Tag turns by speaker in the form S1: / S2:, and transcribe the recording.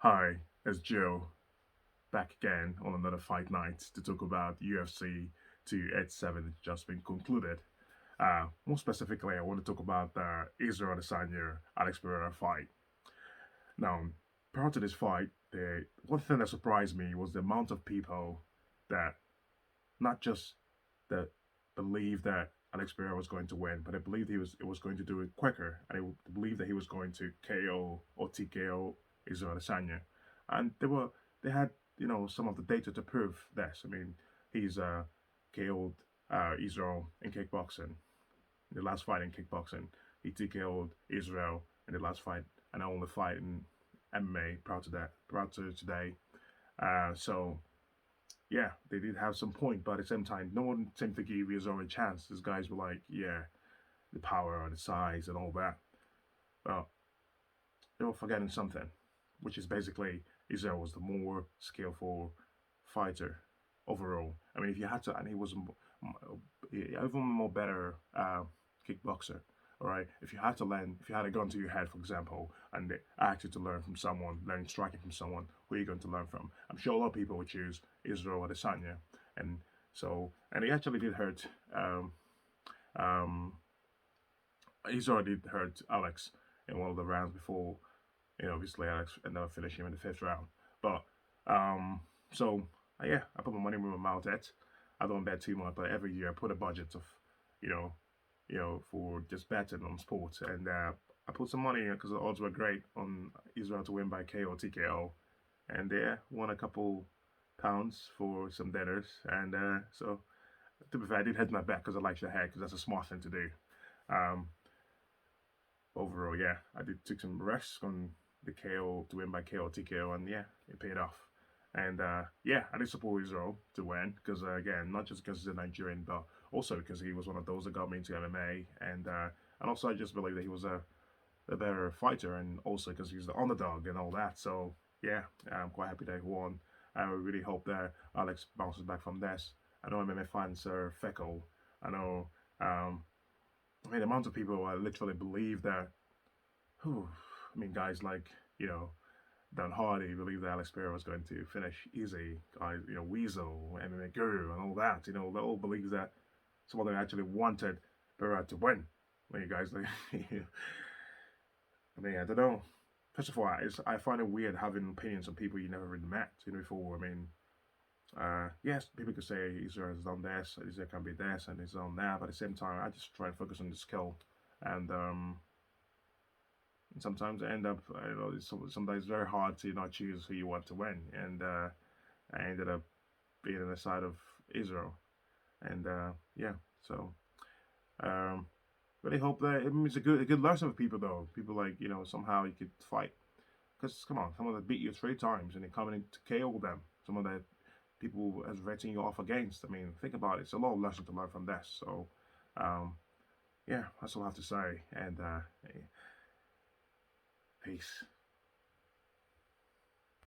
S1: Hi, it's Joe, back again on another fight night to talk about UFC 287 that's just been concluded. More specifically, I want to talk about the Israel Adesanya Alex Pereira fight. Now, prior to this fight, the one thing that surprised me was the amount of people that not just that believed that Alex Pereira was going to win, but I believed he was going to do it quicker, and I believed that he was going to KO or TKO Israel Adesanya, and they had some of the data to prove this. I mean, he's KO'd Israel in kickboxing, in the last fight in kickboxing. He TKO'd Israel in the last fight, and the only fight in MMA prior to today. So yeah, they did have some point, but at the same time, no one seemed to give Israel a chance. These guys were like, yeah, the power and the size and all that. Well, they were forgetting something, which is basically Israel was the more skillful fighter overall. I mean, if you had to, and he was even more better kickboxer. All right, if you had to learn, if you had a gun to your head, for example, and they asked you to learn from someone, learn striking from someone, who are you going to learn from? I'm sure a lot of people would choose Israel Adesanya, and and he actually did hurt. Um, Israel did hurt Alex in one of the rounds before. Obviously Alex ended up finishing him in the fifth round. But so yeah, I put my money where my mouth at. I don't bet too much, but every year I put a budget of, you know, for just betting on sports, and I put some money in because the odds were great on Israel to win by KO or TKO, and won a couple pounds for some dinners, and so to be fair, I did head my bet because I like the head because that's a smart thing to do. Um, Overall, yeah, I did took some risks on the KO to win by KO TKO, and yeah, it paid off. And yeah, I did support Israel to win because again, not just because he's a Nigerian, but also because he was one of those that got me into MMA, and also I just believe that he was a better fighter, and also because he's the underdog and all that. So yeah, I'm quite happy that he won. I really hope that Alex bounces back from this. I know MMA fans are fickle. I know. I mean, the amount of people literally believe that. Whew, I mean, guys like Dan Hardy believed that Alex Pereira was going to finish easy. Guys, Weasel, MMA Guru, and all that. They all believe that some of them actually wanted Pereira to win. I mean, guys, like, I mean, I don't know. First of all, I find it weird having opinions on people you never really met, before. I mean, yes, people could say Israel has done this, Israel can be this, and he's done that, but at the same time, I just try and focus on the skill. And sometimes I end up, sometimes it's very hard to not choose who you want to win. And I ended up being on the side of Israel. And yeah, so um, really hope that it means a good lesson for people, though. People like, somehow you could fight. Because, come on, someone that beat you three times and you're coming in to KO them. Someone that people has written you off against. I mean, think about it. It's a lot of lesson to learn from this. So, um, yeah, that's all I have to say. And peace.